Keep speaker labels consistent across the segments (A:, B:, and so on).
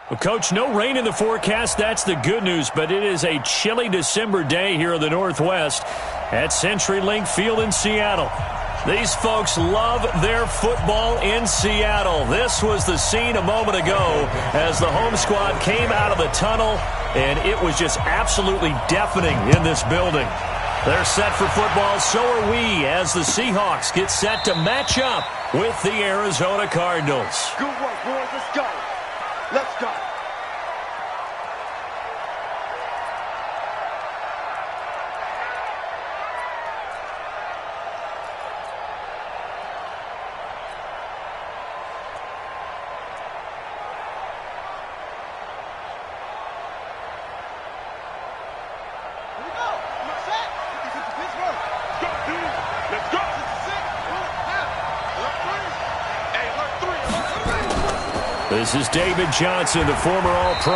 A: Well, Coach, no rain in the forecast. That's the good news, but it is a chilly December day here in the Northwest at CenturyLink Field in Seattle. These folks love their football in Seattle. This was the scene a moment ago as the home squad came out of the tunnel, and it was just absolutely deafening in this building. They're set for football, so are we, as the Seahawks get set to match up with the Arizona Cardinals.
B: Good work, boys. Let's go. Let's go.
A: This is David Johnson, the former All-Pro,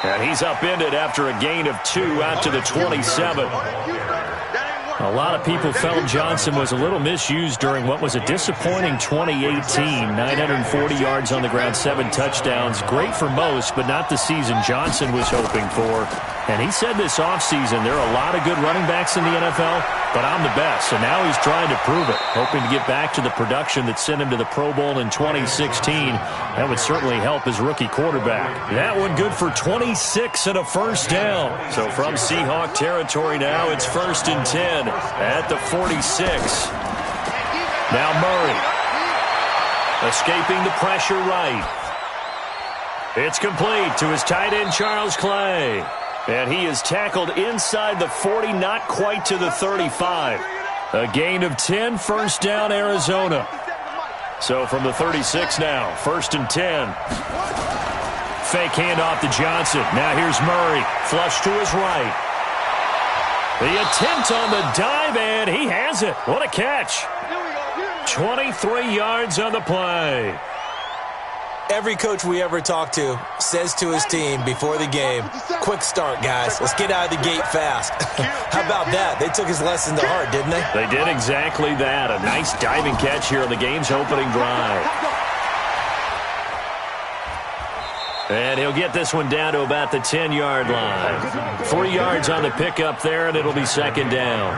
A: and he's upended after a gain of 2 out to the 27. A lot of people felt Johnson was a little misused during what was a disappointing 2018. 940 yards on the ground, 7 touchdowns. Great for most, but not the season Johnson was hoping for. And he said this offseason there are a lot of good running backs in the NFL, but I'm the best. And now he's trying to prove it, hoping to get back to the production that sent him to the Pro Bowl in 2016. That would certainly help his rookie quarterback. That one good for 26 and a first down. So from Seahawk territory now, it's 1st and 10 at the 46. Now Murray escaping the pressure right. It's complete to his tight end, Charles Clay. And he is tackled inside the 40, not quite to the 35. A gain of 10, first down, Arizona. So from the 36 now, 1st and 10. Fake handoff to Johnson. Now here's Murray, flush to his right. The attempt on the dive, and he has it. What a catch. 23 yards on the play.
C: Every coach we ever talk to says to his team before the game, quick start, guys. Let's get out of the gate fast. How about that? They took his lesson to heart, didn't they?
A: They did exactly that. A nice diving catch here on the game's opening drive. And he'll get this one down to about the 10-yard line. 3 yards on the pickup there, and it'll be 2nd down.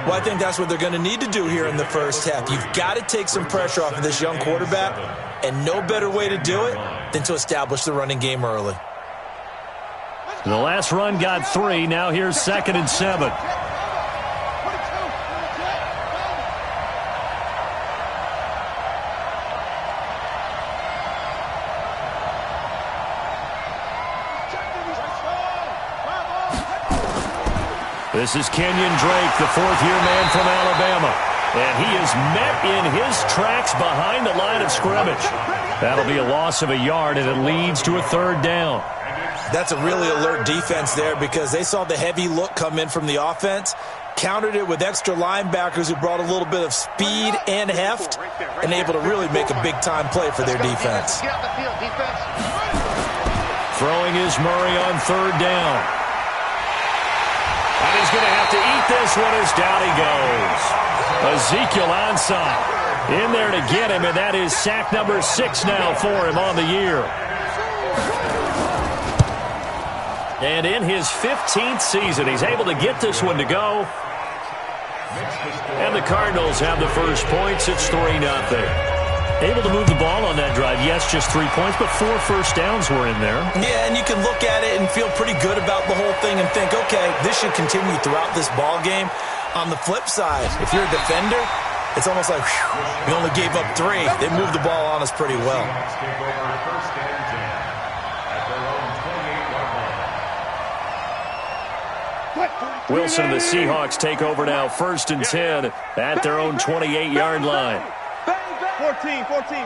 C: Well, I think that's what they're going to need to do here in the first half. You've got to take some pressure off of this young quarterback, and no better way to do it than to establish the running game early.
A: The last run got 3. Now here's 2nd and 7. This is Kenyon Drake, the 4th-year man from Alabama. And he is met in his tracks behind the line of scrimmage. That'll be a loss of a yard, and it leads to a 3rd down.
C: That's a really alert defense there because they saw the heavy look come in from the offense, countered it with extra linebackers who brought a little bit of speed and heft, and able to really make a big-time play for their defense.
A: Throwing is Murray on 3rd down. And he's going to have to eat this one as down he goes. Ezekiel Ansah in there to get him, and that is sack number 6 now for him on the year. And in his 15th season, he's able to get this one to go. And the Cardinals have the first points. It's 3-0. Able to move the ball on that drive. Yes, just 3 points, but 4 first downs were in there.
C: Yeah, and you can look at it and feel pretty good about the whole thing and think, okay, this should continue throughout this ball game. On the flip side, if you're a defender, it's almost like, whew, we only gave up 3. They moved the ball on us pretty well.
A: Wilson and the Seahawks take over now, 1st and 10 at their own 28-yard line.
B: 14, 40.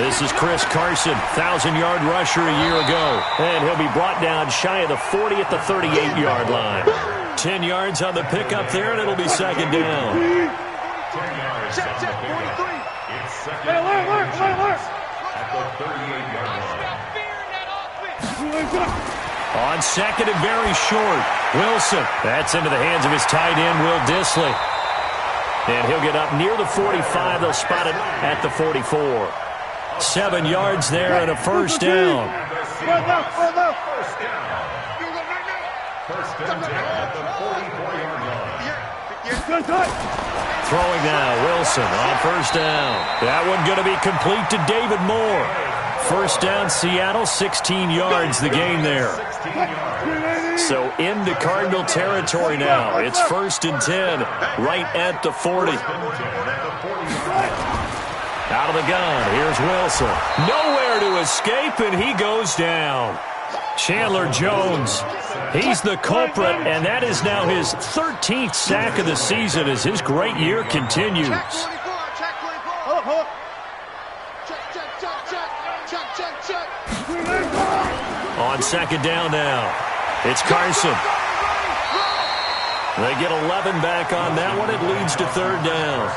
A: This is Chris Carson, 1,000-yard rusher a year ago. And he'll be brought down shy of the 40 at the 38-yard line. 10 yards on the pickup there, and it'll be 2nd down.
B: Check, 43. Alert.
D: At the 38-yard line.
A: On 2nd and very short, Wilson. That's into the hands of his tight end, Will Dissly. And he'll get up near the 45. They'll spot it at the 44. 7 yards there and a first down.
D: First down.
E: First and 10 at the 44-yard line.
A: Throwing now, Wilson on first down. That one going to be complete to David Moore. First down, Seattle, 16 yards the gain there. So into Cardinal territory now. It's first and 10, right at the 40. Out of the gun, here's Wilson. Nowhere to escape, and he goes down. Chandler Jones, he's the culprit, and that is now his 13th sack of the season as his great year continues. On second down now, it's Carson. They get 11 back on that one. It leads to third down.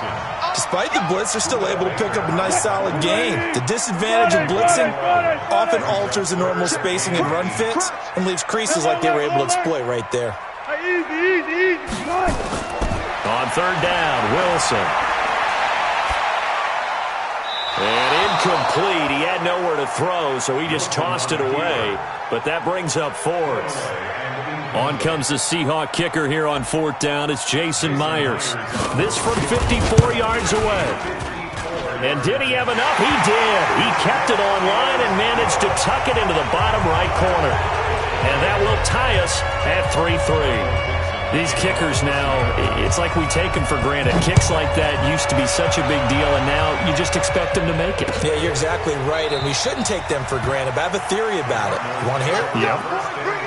C: Despite the blitz, they're still able to pick up a nice, solid gain. The disadvantage of blitzing often alters the normal spacing and run fits and leaves creases like they were able to exploit right there.
D: Easy.
A: On third down, Wilson. And incomplete. He had nowhere to throw, so he just tossed it away. But that brings up fourth. On comes the Seahawk kicker here on fourth down. It's Jason Myers. This from 54 yards away. And did he have enough? He did. He kept it on line and managed to tuck it into the bottom right corner. And that will tie us at 3-3. These kickers now, it's like we take them for granted. Kicks like that used to be such a big deal, and now you just expect them to make it.
C: Yeah, you're exactly right, and we shouldn't take them for granted. But I have a theory about it. You want to hear it?
A: Yep.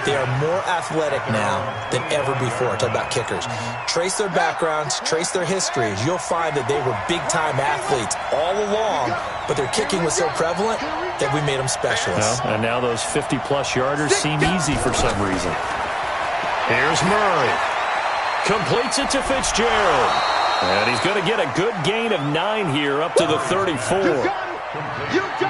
C: They are more athletic now than ever before. Talk about kickers. Trace their backgrounds, trace their histories. You'll find that they were big-time athletes all along, but their kicking was so prevalent that we made them specialists.
A: Well, and now those 50-plus yarders seem easy for some reason. Here's Murray. Completes it to Fitzgerald. And he's going to get a good gain of 9 here up to the 34.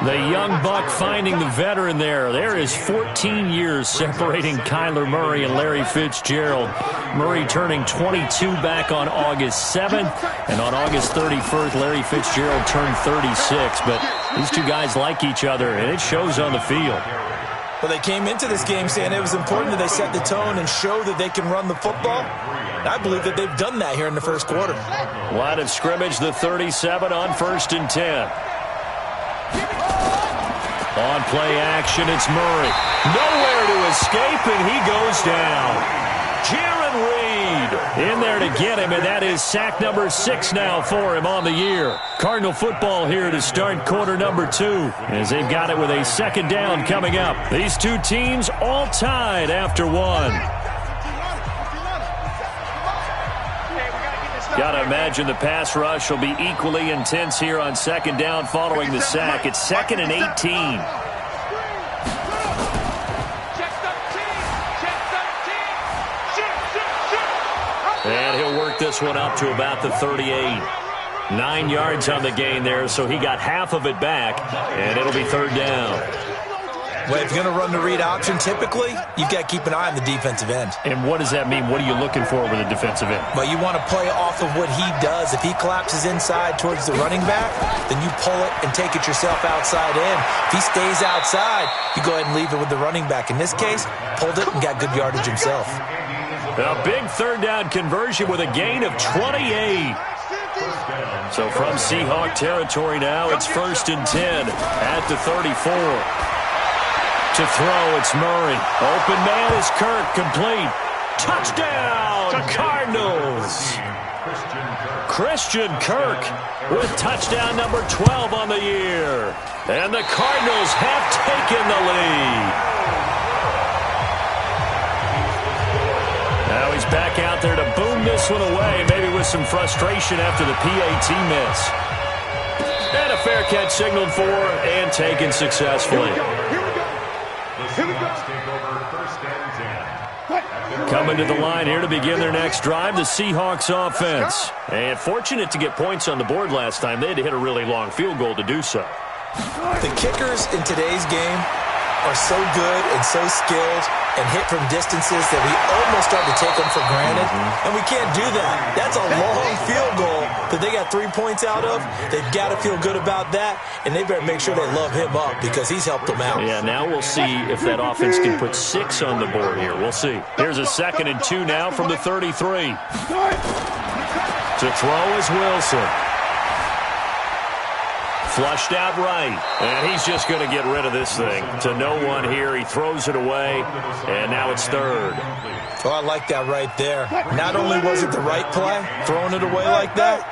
A: The young buck finding the veteran there. There is 14 years separating Kyler Murray and Larry Fitzgerald. Murray turning 22 back on August 7th. And on August 31st, Larry Fitzgerald turned 36. But these two guys like each other, and it shows on the field.
C: Well, they came into this game saying it was important that they set the tone and show that they can run the football. And I believe that they've done that here in the first quarter.
A: Line of scrimmage, the 37 on first and 10. On play action, it's Murray. Nowhere to escape, and he goes down. Jaron Reed in there to get him, and that is sack number 6 now for him on the year. Cardinal football here to start quarter number 2, as they've got it with a second down coming up. These two teams all tied after one. Got to imagine the pass rush will be equally intense here on second down following the sack. It's 2nd and 18. And he'll work this one up to about the 38. 9 yards on the gain there, so he got half of it back, and it'll be third down.
C: Well, if you're going to run the read option, typically, you've got to keep an eye on the defensive end.
A: And what does that mean? What are you looking for with a defensive end?
C: Well, you want to play off of what he does. If he collapses inside towards the running back, then you pull it and take it yourself outside in. If he stays outside, you go ahead and leave it with the running back. In this case, pulled it and got good yardage himself.
A: A big third down conversion with a gain of 28. So from Seahawk territory now, it's 1st and 10 at the 34. To throw, it's Murray. Open man is Kirk, complete. Touchdown, Cardinals. Christian Kirk with touchdown number 12 on the year. And the Cardinals have taken the lead. Now he's back out there to boom this one away, maybe with some frustration after the PAT miss. And a fair catch signaled for and taken successfully. Coming to the line here to begin their next drive, the Seahawks offense. And fortunate to get points on the board last time. They had to hit a really long field goal to do so.
C: The kickers in today's game are so good and so skilled and hit from distances that we almost start to take them for granted, and we can't do that. That's a long field goal that they got 3 points out of. They've got to feel good about that, and they better make sure they love him up because he's helped them out.
A: Yeah, now we'll see if that offense can put 6 on the board here. We'll see. Here's a 2nd and 2 now from the 33. To throw is Wilson. Flushed out right, and he's just going to get rid of this thing. To no one here, he throws it away, and now it's 3rd.
C: Oh, I like that right there. Not only was it the right play, throwing it away like that,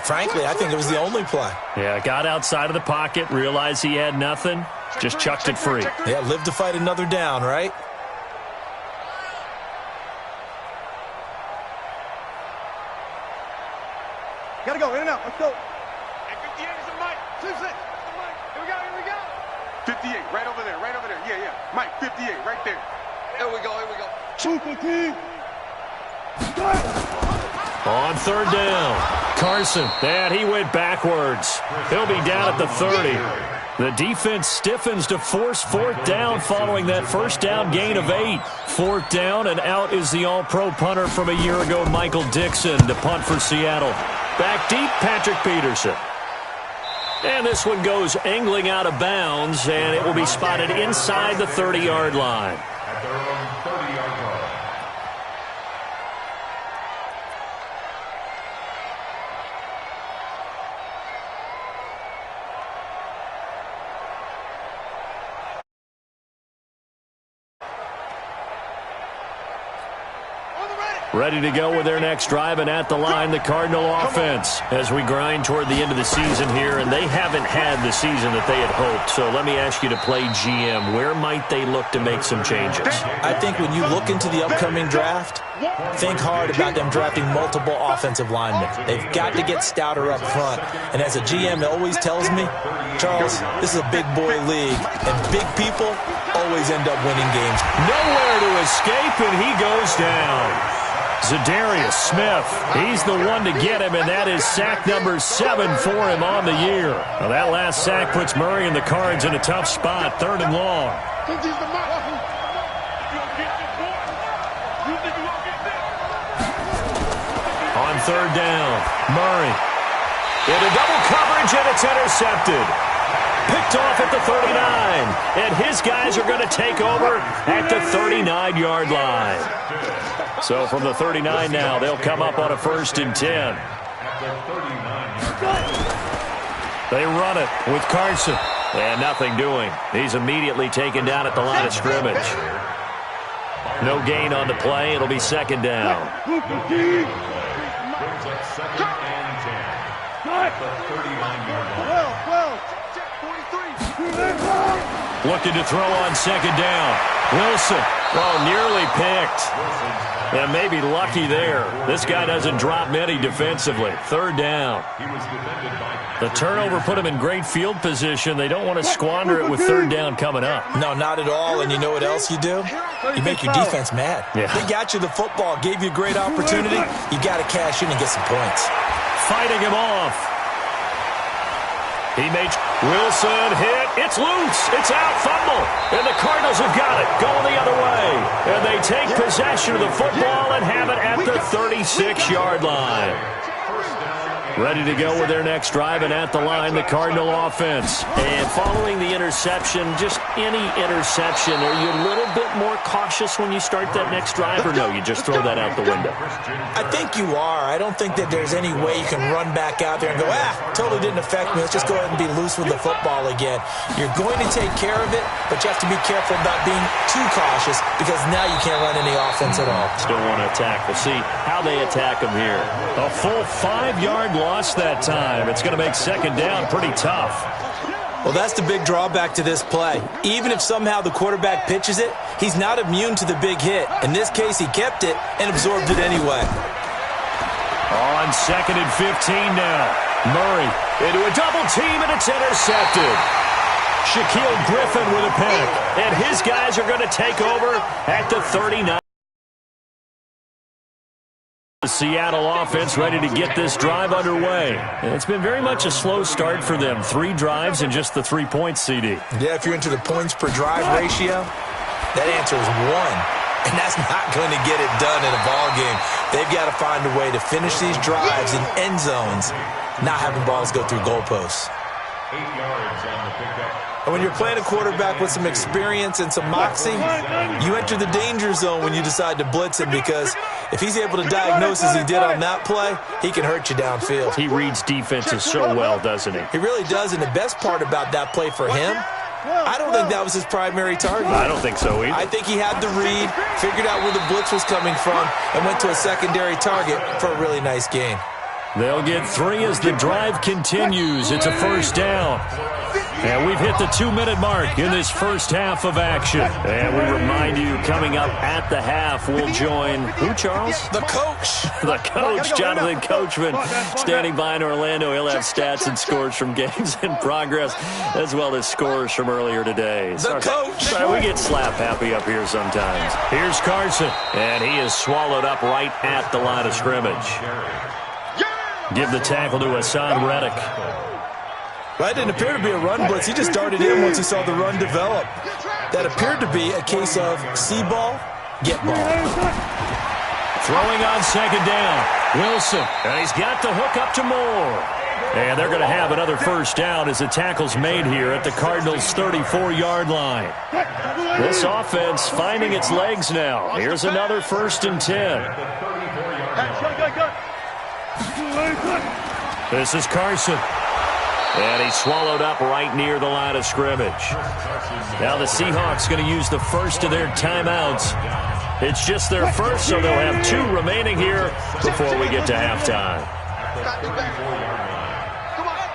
C: frankly, I think it was the only play.
A: Yeah, got outside of the pocket, realized he had nothing, just chucked it free.
C: Yeah, live to fight another down, right?
B: Gotta go, in and out. Let's go. 58, right over there, right over there. Yeah. Mike, 58, right there. Here we go.
A: On 3rd down, Carson, and he went backwards. He'll be down at the 30. The defense stiffens to force 4th down following that 1st down gain of 8. 4th down, and out is the all-pro punter from a year ago, Michael Dixon, to punt for Seattle. Back deep, Patrick Peterson. And this one goes angling out of bounds, and it will be spotted inside the 30-yard line.
E: At their own 30-yard line.
A: Ready to go with their next drive, and at the line, the Cardinal offense as we grind toward the end of the season here, and they haven't had the season that they had hoped. So let me ask you to play GM. Where might they look to make some changes?
C: I think when you look into the upcoming draft, think hard about them drafting multiple offensive linemen. They've got to get stouter up front. And as a GM always tells me, Charles, this is a big boy league, and big people always end up winning games.
A: Nowhere to escape, and he goes down. Zadarius Smith, he's the one to get him, and that is sack number 7 for him on the year. Well, that last sack puts Murray and the Cards in a tough spot, 3rd and long. On 3rd down, Murray into double coverage, and it's intercepted. Picked off at the 39, and his guys are going to take over at the 39-yard line. So from the 39 now, they'll come up on a 1st and 10. They run it with Carson, and nothing doing. He's immediately taken down at the line of scrimmage. No gain on the play. It'll be 2nd down.
E: Brings up 2nd and 10. At the 39-yard line.
A: Looking to throw on 2nd down. Wilson, nearly picked. And maybe lucky there. This guy doesn't drop many defensively. 3rd down. The turnover put him in great field position. They don't want to squander it with 3rd down coming up.
C: No, not at all. And you know what else you do? You make your defense mad.
A: Yeah.
C: They got you the football, gave you a great opportunity. You got to cash in and get some points.
A: Fighting him off. He made Wilson hit. It's loose. It's out. Fumble. And the Cardinals have got it. Going the other way. And they take possession of the football and have it at the 36-yard line. Ready to go with their next drive, and at the line, the Cardinal offense. And following the interception, just any interception, are you a little bit more cautious when you start that next drive, or no, you just throw that out the window?
C: I think you are. I don't think that there's any way you can run back out there and go, totally didn't affect me. Let's just go ahead and be loose with the football again. You're going to take care of it, but you have to be careful about being too cautious because now you can't run any offense at all.
A: Still want to attack. We'll see how they attack them here. A full 5-yard loss that time. It's going to make 2nd down pretty tough.
C: Well, that's the big drawback to this play. Even if somehow the quarterback pitches it, he's not immune to the big hit. In this case, he kept it and absorbed it anyway.
A: On 2nd and 15 now. Murray into a double team, and it's intercepted. Shaquille Griffin with a pick, and his guys are going to take over at the 39. The Seattle offense ready to get this drive underway. It's been very much a slow start for them. 3 drives and just the 3 points, CD.
C: Yeah, if you're into the points per drive ratio, that answer is 1. And that's not going to get it done in a ball game. They've got to find a way to finish these drives in end zones, not having balls go through goalposts.
E: 8 yards on the pickup.
C: And when you're playing a quarterback with some experience and some moxie, you enter the danger zone when you decide to blitz him, because if he's able to diagnose as he did on that play, he can hurt you downfield.
A: He reads defenses so well, doesn't he?
C: He really does, and the best part about that play for him, I don't think that was his primary target.
A: I don't think so either.
C: I think he had the read, figured out where the blitz was coming from, and went to a secondary target for a really nice gain.
A: They'll get 3 as the drive continues. It's a first down. And we've hit the 2-minute mark in this first half of action. And we remind you, coming up at the half, we'll join who, Charles?
C: The coach.
A: The coach, Jonathan Coachman, standing by in Orlando. He'll have stats and scores from games in progress, as well as scores from earlier today.
C: The coach.
A: Sorry, we get slap happy up here sometimes. Here's Carson, and he is swallowed up right at the line of scrimmage. Give the tackle to Hassan Reddick.
C: Well, it didn't appear to be a run blitz. He just darted in once he saw the run develop. That appeared to be a case of see ball, get ball.
A: Throwing on second down. Wilson, and he's got the hook up to Moore. And they're going to have another first down as the tackle's made here at the Cardinals' 34-yard line. This offense finding its legs now. Here's another 1st and 10. This is Carson. And he's swallowed up right near the line of scrimmage. Now the Seahawks going to use the first of their timeouts. It's just their first, so they'll have 2 remaining here before we get to halftime.
B: Come on.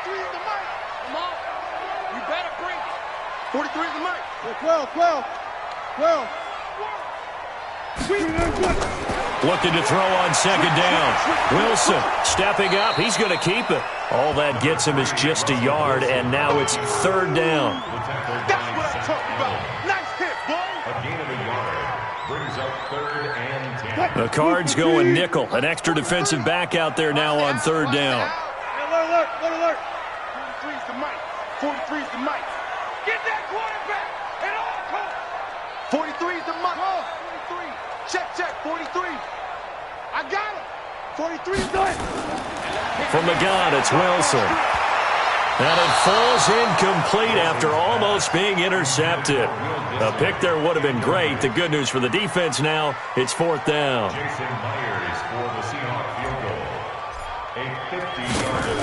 B: 43 is the mic. Come on. You better bring it. 43 is the mic. 12.
A: Looking to throw on second down. Wilson stepping up. He's going to keep it. All that gets him is just a yard, and now it's 3rd down.
B: That's what I'm talking about. Nice hit, boy.
E: A gain of a yard brings up 3rd and 10.
A: The Cards going nickel. An extra defensive back out there now on 3rd down.
B: Alert. 43 is the mic. 43 is the mic. Get that quarterback. And all coach. 43 is the mic. 43. Check. 43. I got him. 43 is done.
A: From the gun, it's Wilson. And it falls incomplete after almost being intercepted. A pick there would have been great. The good news for the defense now, it's 4th down.
E: Jason Myers for the Seahawks field goal. A 50-yarder.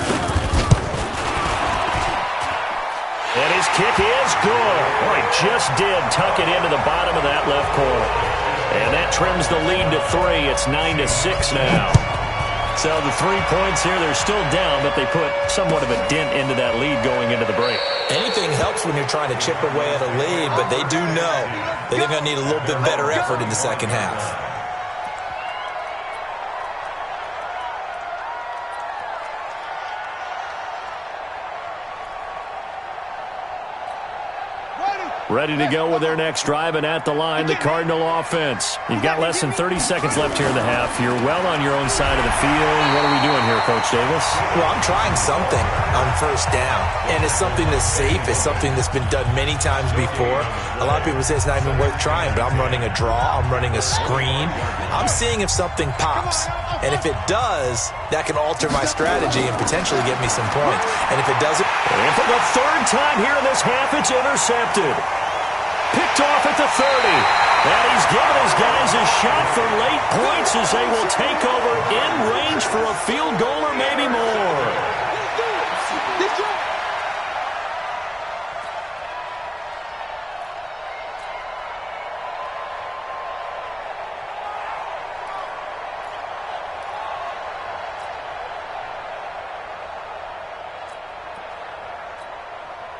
A: And his kick is good. Oh, he just did tuck it into the bottom of that left corner. And that trims the lead to 3. It's 9-6 now. So the 3 points here, they're still down, but they put somewhat of a dent into that lead going into the break.
C: Anything helps when you're trying to chip away at a lead, but they do know that they're going to need a little bit better effort in the second half.
A: Ready to go with their next drive, and at the line, the Cardinal offense. You've got less than 30 seconds left here in the half. You're well on your own side of the field. What are we doing here, Coach Davis?
C: Well, I'm trying something on 1st down, and it's something that's safe. It's something that's been done many times before. A lot of people say it's not even worth trying, but I'm running a draw. I'm running a screen. I'm seeing if something pops, and if it does, that can alter my strategy and potentially get me some points. And if it doesn't...
A: And for the 3rd time here in this half, it's intercepted. Picked off at the 30. And he's given his guys a shot for late points as they will take over in range for a field goal or maybe more.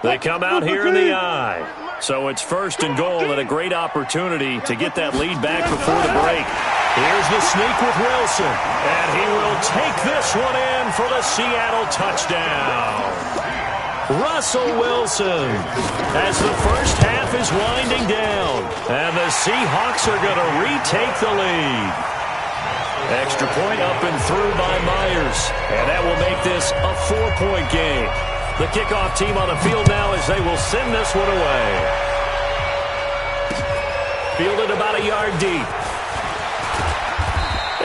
A: They come out here in the eye. So it's 1st and goal and a great opportunity to get that lead back before the break. Here's the sneak with Wilson. And he will take this one in for the Seattle touchdown. Russell Wilson as the first half is winding down. And the Seahawks are going to retake the lead. Extra point up and through by Myers. And that will make this a 4-point game. The kickoff team on the field now as they will send this one away. Fielded about a yard deep.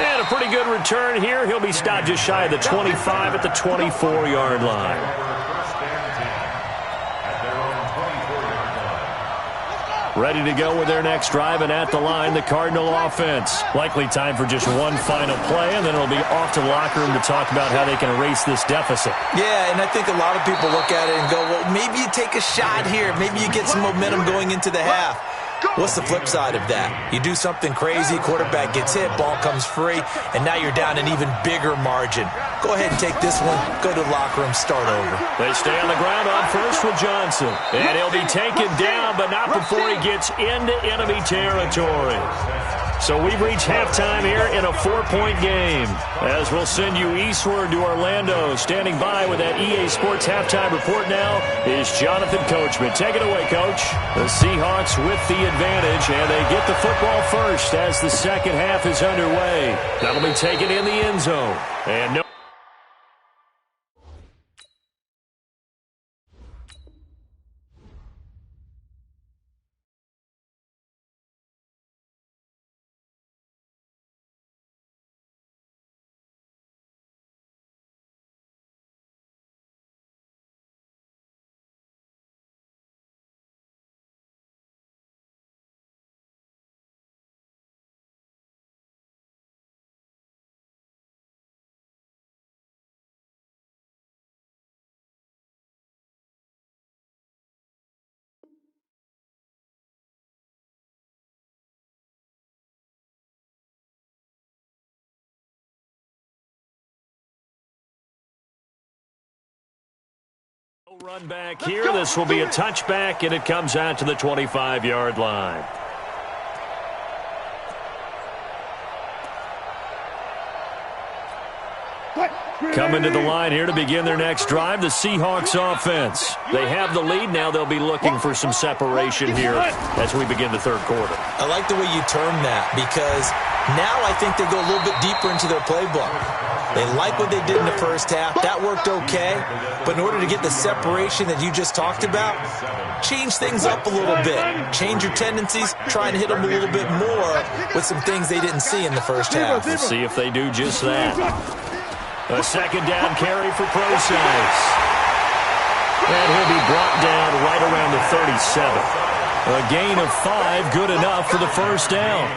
A: And a pretty good return here. He'll be stopped just shy of the 25 at the 24-yard line. Ready to go with their next drive, and at the line, the Cardinal offense. Likely time for just one final play, and then it'll be off to the locker room to talk about how they can erase this deficit.
C: Yeah, and I think a lot of people look at it and go, well, maybe you take a shot here. Maybe you get some momentum going into the half. What's the flip side of that? You do something crazy, quarterback gets hit, ball comes free, and now you're down an even bigger margin. Go ahead and take this one, go to the locker room, start over.
A: They stay on the ground on first with Johnson. And he'll be taken down, but not before he gets into enemy territory. So we've reached halftime here in a 4-point game. As we'll send you eastward to Orlando. Standing by with that EA Sports halftime report now is Jonathan Coachman. Take it away, Coach. The Seahawks with the advantage, and they get the football first as the second half is underway. That'll be taken in the end zone. And no. Run back here. This will be a touchback, and it comes out to the 25-yard line. Coming to the line here to begin their next drive, the Seahawks offense. They have the lead. Now they'll be looking for some separation here as we begin the third quarter.
C: I like the way you term that, because now I think they go a little bit deeper into their playbook. They like what they did in the first half. That worked okay. But in order to get the separation that you just talked about, change things up a little bit. Change your tendencies. Try and hit them a little bit more with some things they didn't see in the first half.
A: Let's see if they do just that. A second down carry for Procise. And he'll be brought down right around the 37. A gain of 5, good enough for the first down.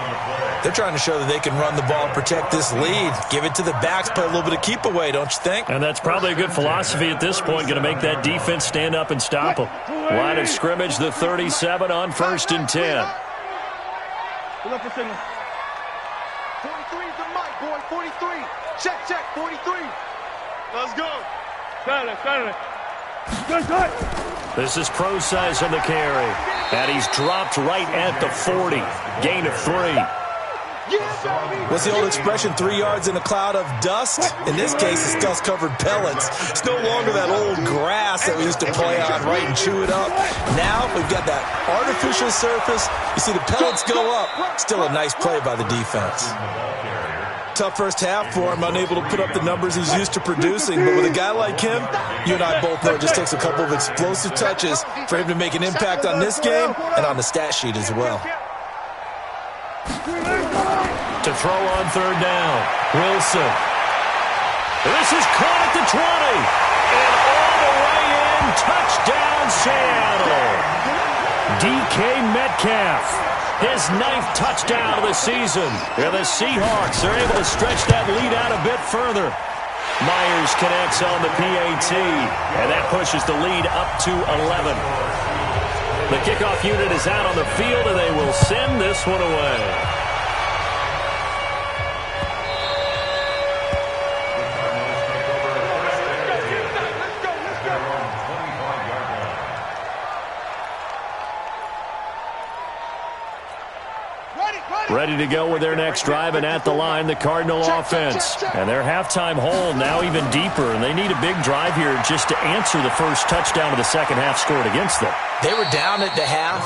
C: They're trying to show that they can run the ball, protect this lead, give it to the backs, play a little bit of keep away, don't you think?
A: And that's probably a good philosophy at this point, going to make that defense stand up and stop them. Line of scrimmage, the 37 on 1st and 10.
B: 43 is the mic, boy, 43. Check, 43. Let's go.
A: This is Procise on the carry. And he's dropped right at the 40. Gain of 3.
C: What's the old expression, 3 yards in a cloud of dust? In this case, it's dust-covered pellets. It's no longer that old grass that we used to play on, right, and chew it up. Now we've got that artificial surface. You see the pellets go up. Still a nice play by the defense. Tough first half for him, unable to put up the numbers he's used to producing. But with a guy like him, you and I both know it just takes a couple of explosive touches for him to make an impact on this game and on the stat sheet as well.
A: To throw on third down, Wilson. This is caught at the 20. And all the way in, touchdown Seattle. DK Metcalf, his 9th touchdown of the season. And the Seahawks are able to stretch that lead out a bit further. Myers connects on the PAT, and that pushes the lead up to 11. The kickoff unit is out on the field, and they will send this one away. Ready to go with their next drive, and at the line, the Cardinal offense. And their halftime hole now even deeper, and they need a big drive here just to answer the first touchdown of the second half scored against them.
C: They were down at the half.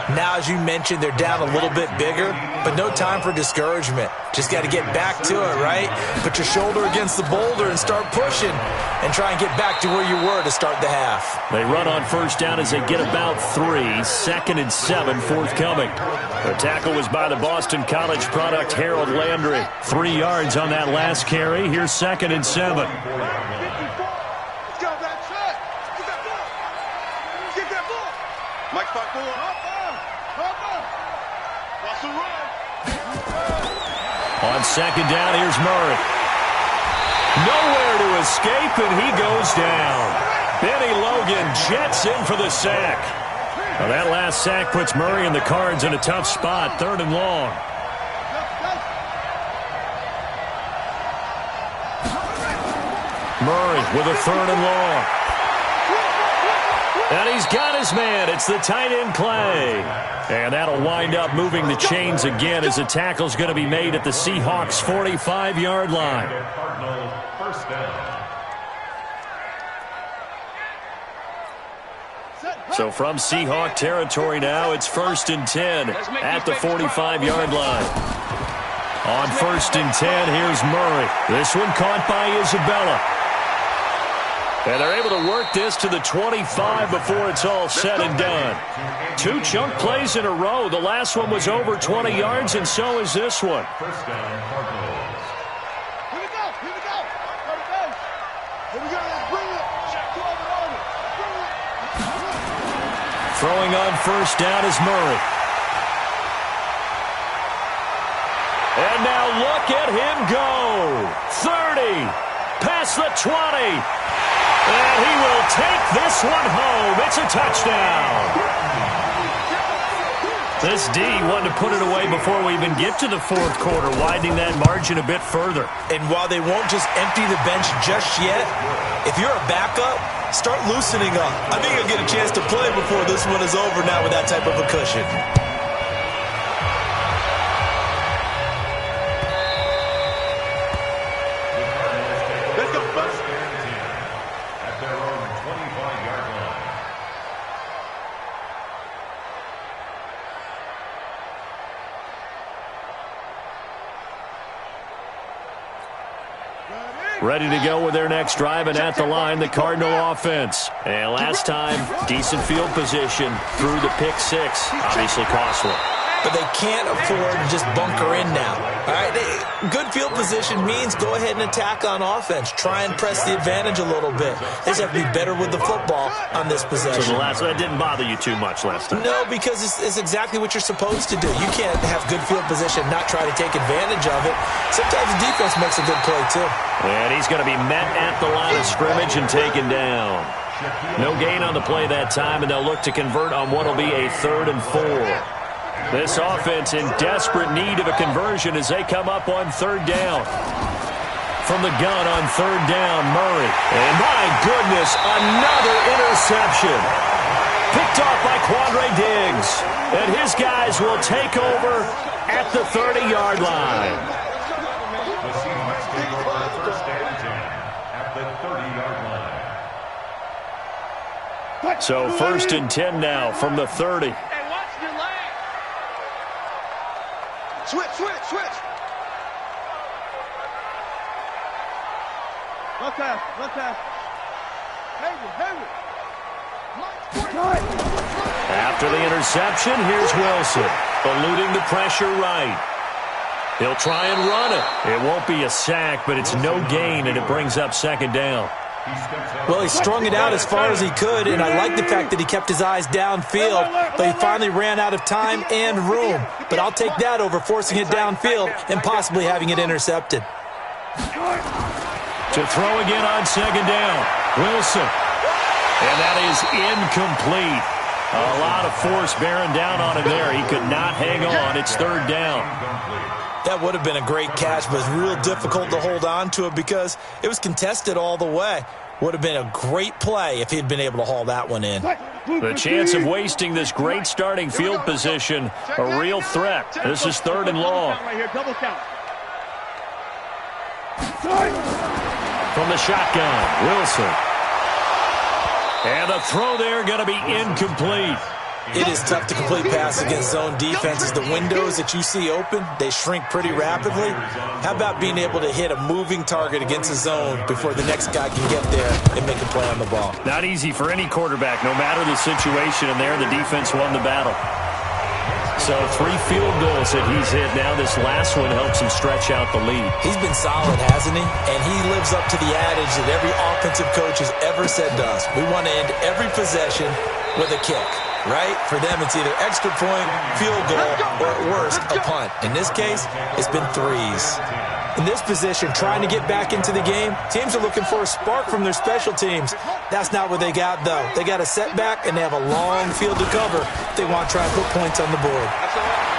C: Now, as you mentioned, they're down a little bit bigger, but no time for discouragement. Just got to get back to it, right? Put your shoulder against the boulder and start pushing and try and get back to where you were to start the half.
A: They run on first down as they get about 3. 2nd and 7 forthcoming. The tackle was by the Boston College product, Harold Landry. 3 yards on that last carry. Here's 2nd and 7.
B: Let's go, back. Shot. Get that ball. Get that ball. Mike 5-4. Watch the run.
A: On 2nd down, here's Murray. Nowhere to escape, and he goes down. Benny Logan jets in for the sack. Well, that last sack puts Murray and the Cards in a tough spot, 3rd and long. Murray with a 3rd and long. And he's got his man. It's the tight end play. And that'll wind up moving the chains again as the tackle's going to be made at the Seahawks' 45-yard line.
E: Cardinals first down.
A: So from Seahawk territory now, it's 1st and 10 at the 45-yard line. On 1st and 10, here's Murray. This one caught by Isabella. And they're able to work this to the 25 before it's all said and done. 2 chunk plays in a row. The last one was over 20 yards, and so is this one.
E: First down, Cardinals.
B: Here we go. Here we go. Here we go. Let's bring it. Check over. Bring it.
A: Throwing on first down is Murray. And now look at him go. 30. Past the 20. And he will take this one home. It's a touchdown. This D wanted to put it away before we even get to the 4th quarter, widening that margin a bit further.
C: And while they won't just empty the bench just yet, if you're a backup, start loosening up. I think you'll get a chance to play before this one is over now with that type of a cushion.
B: Let's go, first.
E: At their own 25-yard line.
A: Ready to go with their next drive, and at the line, the Cardinal offense. And last time, decent field position through the pick 6. Obviously costly.
C: But they can't afford to just bunker in now. All right, good field position means go ahead and attack on offense. Try and press the advantage a little bit. They just have to be better with the football on this possession.
A: So that didn't bother you too much last time?
C: No, because it's exactly what you're supposed to do. You can't have good field position and not try to take advantage of it. Sometimes the defense makes a good play, too.
A: And he's going to be met at the line of scrimmage and taken down. No gain on the play that time, and they'll look to convert on what will be a 3rd and 4. This offense in desperate need of a conversion as they come up on 3rd down. From the gun on 3rd down, Murray. And my goodness, another interception. Picked off by Quandre Diggs. And his guys will take over at the 30-yard line.
E: The Seahawks take over first and 10 at the 30-yard line.
A: So 1st and 10 now from the 30.
B: Switch. Look out. Hayward.
A: After the interception, here's Wilson, eluding the pressure right. He'll try and run it. It won't be a sack, but it's no gain, and it brings up 2nd down.
C: Well, he strung it out as far as he could, and I like the fact that he kept his eyes downfield, but he finally ran out of time and room. But I'll take that over forcing it downfield and possibly having it intercepted.
A: To throw again on 2nd down, Wilson. And that is incomplete. A lot of force bearing down on him there. He could not hang on. It's 3rd down.
C: That would have been a great catch, but it's real difficult to hold on to it because it was contested all the way. Would have been a great play if he'd been able to haul that one in.
A: The chance of wasting this great starting field position, a real threat. This is 3rd and long. From the shotgun, Wilson. And the throw there going to be incomplete.
C: It is tough to complete passes against zone defenses. The windows that you see open, they shrink pretty rapidly. How about being able to hit a moving target against a zone before the next guy can get there and make a play on the ball?
A: Not easy for any quarterback, no matter the situation, and there the defense won the battle. So 3 field goals that he's hit now. This last one helps him stretch out the lead.
C: He's been solid, hasn't he? And he lives up to the adage that every offensive coach has ever said to us. We want to end every possession with a kick. Right? For them, it's either extra point, field goal, or at worst, a punt. In this case, it's been 3s. In this position, trying to get back into the game, teams are looking for a spark from their special teams. That's not what they got, though. They got a setback, and they have a long field to cover if they want to try and put points on the board.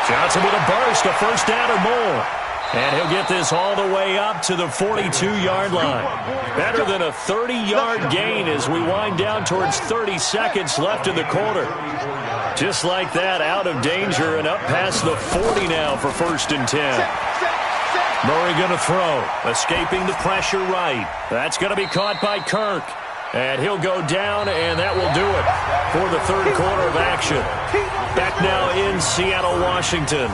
A: Johnson with a burst, a first down or more. And he'll get this all the way up to the 42-yard line. Better than a 30-yard gain as we wind down towards 30 seconds left in the quarter. Just like that, out of danger and up past the 40 now for 1st and 10. Murray going to throw, escaping the pressure right. That's going to be caught by Kirk. And he'll go down, and that will do it for the 3rd quarter of action. Back now in Seattle, Washington.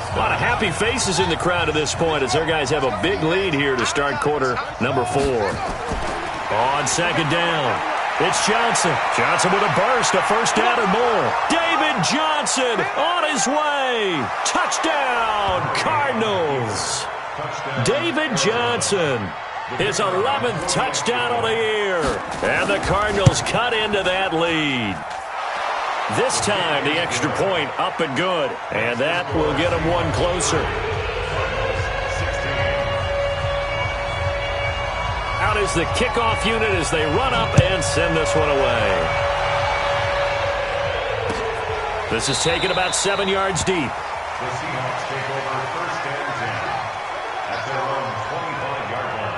A: A lot of happy faces in the crowd at this point as their guys have a big lead here to start quarter number 4. On 2nd down, it's Johnson. Johnson with a burst, a first down or more. David Johnson on his way. Touchdown, Cardinals. David Johnson, his 11th touchdown of the year. And the Cardinals cut into that lead. This time, the extra point up and good. And that will get them one closer. Out is the kickoff unit as they run up and send this one away. This is taken about 7 yards deep.
E: The Seahawks take over 1st and 10 at their own 25-yard line.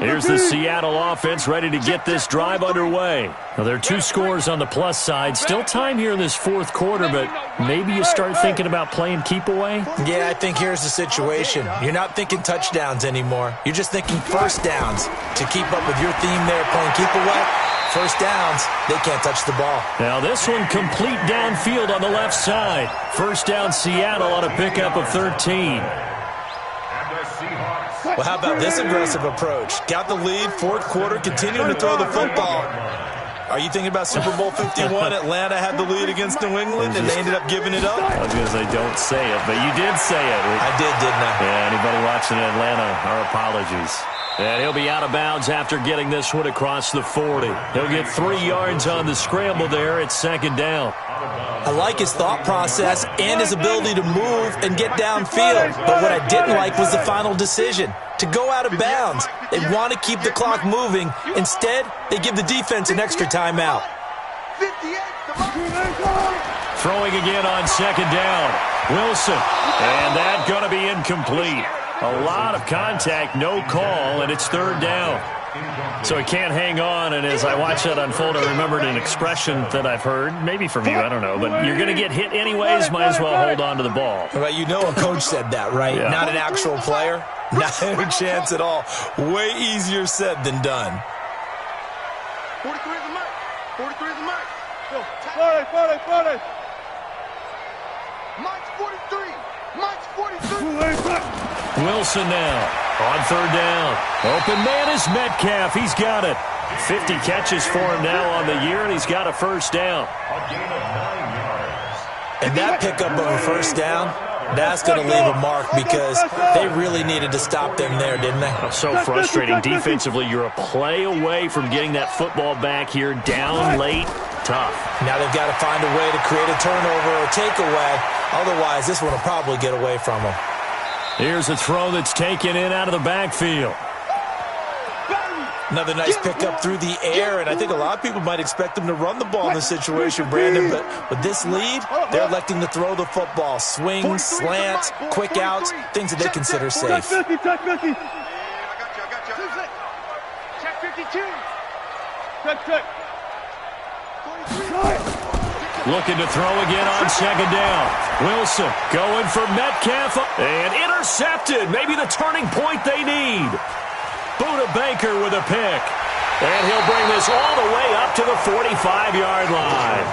A: Here's the Seattle offense ready to get this drive underway. Now, there are 2 scores on the plus side. Still time here in this 4th quarter, but maybe you start thinking about playing keep away?
C: Yeah, I think here's the situation. You're not thinking touchdowns anymore. You're just thinking first downs. To keep up with your theme there, playing keep away, first downs, they can't touch the ball.
A: Now, this one complete downfield on the left side. First down, Seattle on a pickup of 13.
C: Well, how about this aggressive approach? Got the lead, 4th quarter, continuing to throw the football. Are you thinking about Super Bowl 51? Atlanta had the lead against New England, and they ended up giving it up?
A: I was going to say don't say it, but you did say it.
C: I did, didn't I?
A: Yeah, anybody watching Atlanta, our apologies. And he'll be out of bounds after getting this one across the 40. He'll get 3 yards on the scramble there at 2nd down.
C: I like his thought process and his ability to move and get downfield. But what I didn't like was the final decision, to go out of bounds. They want to keep the clock moving. Instead, they give the defense an extra timeout.
A: Throwing again on 2nd down. Wilson. And that's going to be incomplete. A lot of contact, no call, and it's 3rd down. So he can't hang on, and as I watch that unfold, I remembered an expression that I've heard, maybe from you, I don't know, but you're going to get hit anyways, might as well hold on to the ball.
C: Well, you know a coach said that, right?
A: Yeah.
C: Not an actual player? Not a chance at all. Way easier said than done.
B: 43 is the mic. 43 is the mic.
D: 40.
B: Mike's 43. Mike's 43.
A: Wilson now on 3rd down. Open man is Metcalf. He's got it. 50 catches for him now on the year, and he's got a first down.
E: A gain of 9 yards.
C: And that pickup of a first down, that's going to leave a mark because they really needed to stop them there, didn't they?
A: So frustrating. Defensively, you're a play away from getting that football back here, down late. Tough.
C: Now they've got to find a way to create a turnover or takeaway. Otherwise, this one will probably get away from them.
A: Here's a throw that's taken in out of the backfield.
C: Another nice pickup through the air, and I think a lot of people might expect them to run the ball in this situation, Brandon, but with this lead, they're electing to throw the football. Swings, slants, quick outs, things that they consider safe.
D: Check 50.
B: I got you. Check 52.
D: Check.
A: Looking to throw again on 2nd down. Wilson going for Metcalf and intercepted. Maybe the turning point they need. Buda Baker with a pick. And he'll bring this all the way up to the 45-yard line.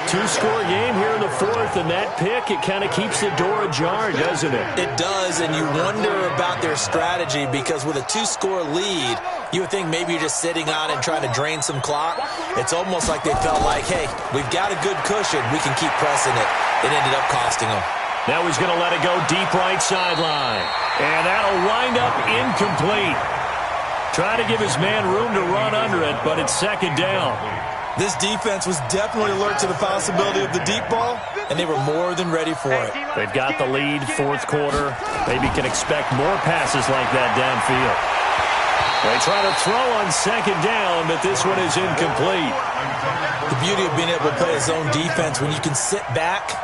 A: Two-score game here in the fourth, and that pick, it kind of keeps the door ajar, doesn't it?
C: It does, and you wonder about their strategy because with a two-score lead, you would think maybe you're just sitting on and trying to drain some clock. It's almost like they felt like, hey, we've got a good cushion. We can keep pressing it. It ended up costing them.
A: Now he's going to let it go deep right sideline. And that'll wind up incomplete. Trying to give his man room to run under it, but it's second down.
C: This defense was definitely alert to the possibility of the deep ball, and they were more than ready for it.
A: They've got the lead, fourth quarter. Maybe can expect more passes like that downfield. They try to throw on second down, but this one is incomplete.
C: The beauty of being able to play a zone defense when you can sit back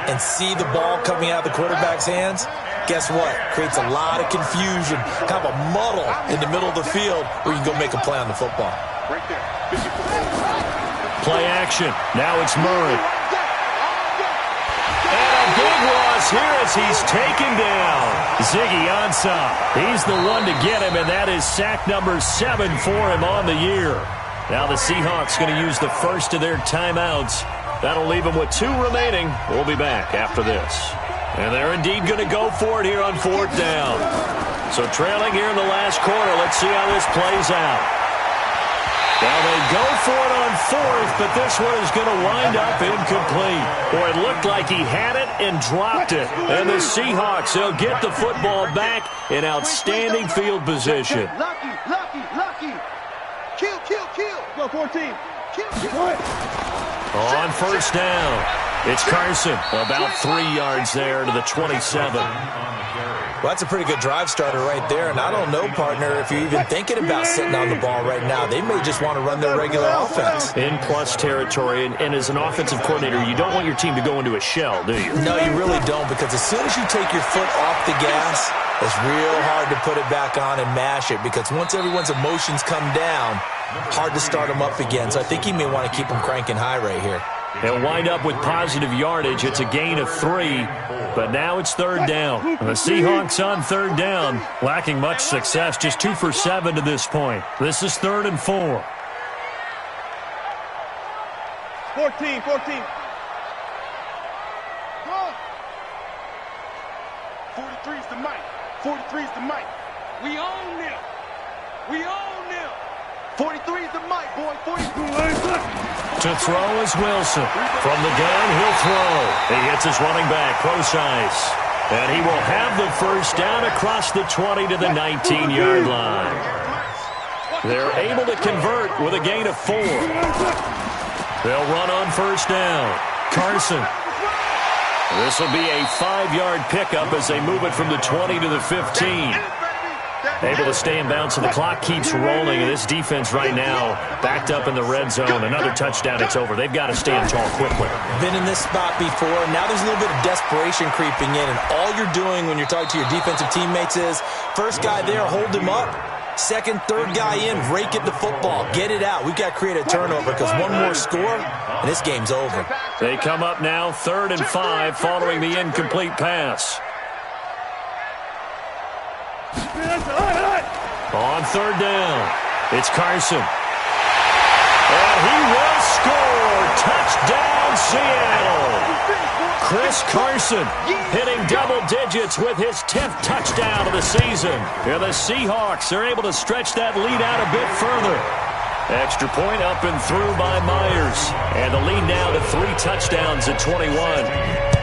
C: and see the ball coming out of the quarterback's hands, guess what? Creates a lot of confusion, kind of a muddle in the middle of the field where you can go make a play on the football.
B: Right there.
A: Play action. Now it's Murray. And a big loss here as he's taken down. Ziggy Ansah. He's the one to get him, and that is sack number 7 for him on the year. Now the Seahawks going to use the first of their timeouts. That'll leave them with 2 remaining. We'll be back after this. And they're indeed going to go for it here on fourth down. So trailing here in the last quarter. Let's see how this plays out. Well, they go for it on fourth, but this one is going to wind up incomplete. Boy, it looked like he had it and dropped it. And the Seahawks, they'll get the football back in outstanding field position.
B: Lucky. Kill.
D: Go 14.
B: Kill.
A: On first down, it's Carson. About 3 yards there to the 27.
C: Well, that's a pretty good drive starter right there. And I don't know, partner, if you're even thinking about sitting on the ball right now. They may just want to run their regular offense.
A: In plus territory, and as an offensive coordinator, you don't want your team to go into a shell, do you?
C: No, you really don't, because as soon as you take your foot off the gas, it's real hard to put it back on and mash it, because once everyone's emotions come down, hard to start them up again. So I think you may want to keep them cranking high right here.
A: They'll wind up with positive yardage. It's a gain of 3, but now it's third down. And the Seahawks on third down, lacking much success, just 2 for 7 to this point. This is 3rd and 4.
D: 14.
B: 43's the mic. 43's the mic. We own them. 43's the mic, boy. 43.
A: To throw is Wilson. From the gun, he'll throw. He hits his running back, Procise. And he will have the first down across the 20 to the 19-yard line. They're able to convert with a gain of 4. They'll run on first down. Carson. This will be a 5-yard pickup as they move it from the 20 to the 15. Able to stay in bounds, and the clock keeps rolling. And this defense right now backed up in the red zone. Another touchdown, it's over. They've got to stand tall quickly.
C: Been in this spot before. Now there's a little bit of desperation creeping in, and all you're doing when you're talking to your defensive teammates is, first guy there, hold him up. Second, third guy in, rake at the football. Get it out. We've got to create a turnover because one more score, and this game's over.
A: They come up now 3rd and 5 following the incomplete pass. On third down, it's Carson. And he will score. Touchdown, Seattle. Chris Carson hitting double digits with his 10th touchdown of the season. And the Seahawks are able to stretch that lead out a bit further. Extra point up and through by Myers. And the lead now to 3 touchdowns at 21.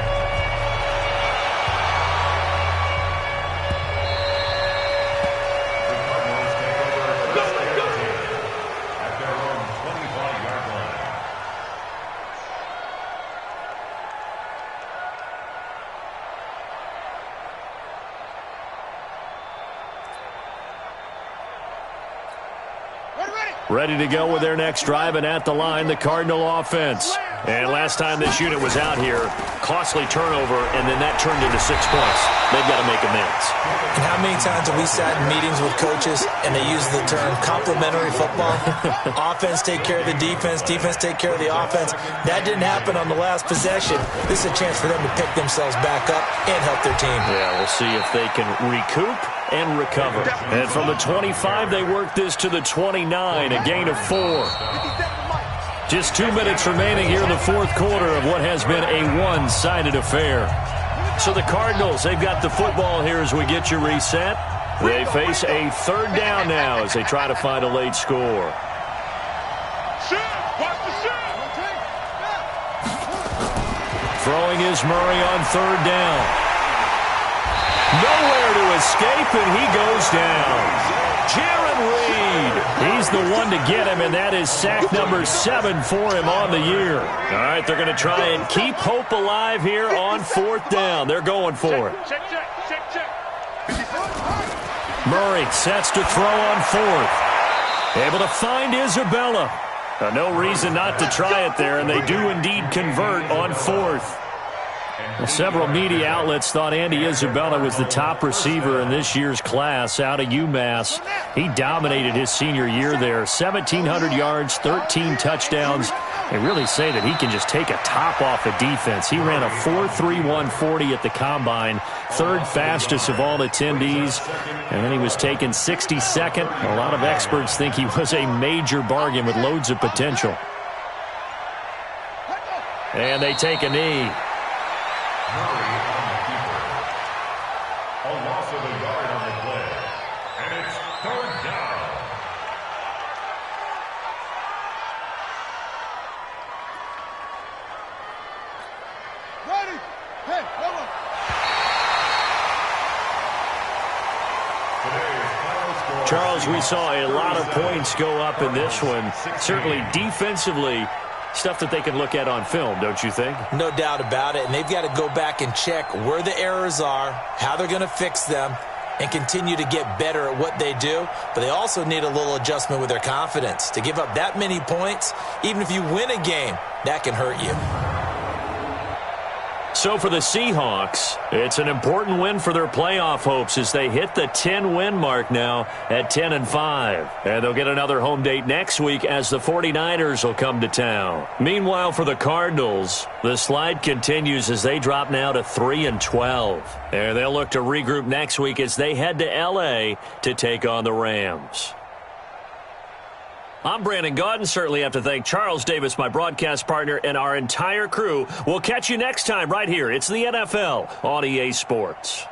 A: Ready to go with their next drive, and at the line, the Cardinal offense. And last time this unit was out here, costly turnover, and then that turned into 6 points. They've got to make amends.
C: And how many times have we sat in meetings with coaches and they use the term complementary football? Offense take care of the defense, defense take care of the offense. That didn't happen on the last possession. This is a chance for them to pick themselves back up and help their team.
A: Yeah, we'll see if they can recoup and recover. And from the 25, they work this to the 29, a gain of 4. Just 2 minutes remaining here in the fourth quarter of what has been a one-sided affair. So the Cardinals, they've got the football here as we get you reset. They face a third down now as they try to find a late score. Throwing is Murray on third down. Nowhere to escape, and he goes down. Jaron Reed, he's the one to get him, and that is sack number 7 for him on the year. All right, they're going to try and keep hope alive here on fourth down. They're going for it. Murray sets to throw on fourth. Able to find Isabella. No reason not to try it there, and they do indeed convert on fourth. Well, several media outlets thought Andy Isabella was the top receiver in this year's class out of UMass. He dominated his senior year there. 1,700 yards, 13 touchdowns. They really say that he can just take a top off a defense. He ran a 4.31 40 at the Combine, third fastest of all attendees. And then he was taken 62nd. A lot of experts think he was a major bargain with loads of potential. And they take a knee.
E: A loss of a yard on the play. And it's third down.
B: Ready? Hey, hold on.
A: Charles, we saw a lot of points go up in this one. Certainly defensively, stuff that they can look at on film, don't you think?
C: No doubt about it, and they've got to go back and check where the errors are, how they're going to fix them, and continue to get better at what they do. But they also need a little adjustment with their confidence. To give up that many points, even if you win a game, that can hurt you.
A: So for the Seahawks, it's an important win for their playoff hopes as they hit the 10-win mark now at 10-5. And they'll get another home date next week as the 49ers will come to town. Meanwhile, for the Cardinals, the slide continues as they drop now to 3-12. And they'll look to regroup next week as they head to L.A. to take on the Rams. I'm Brandon Gaudin. Certainly have to thank Charles Davis, my broadcast partner, and our entire crew. We'll catch you next time right here. It's the NFL on EA Sports.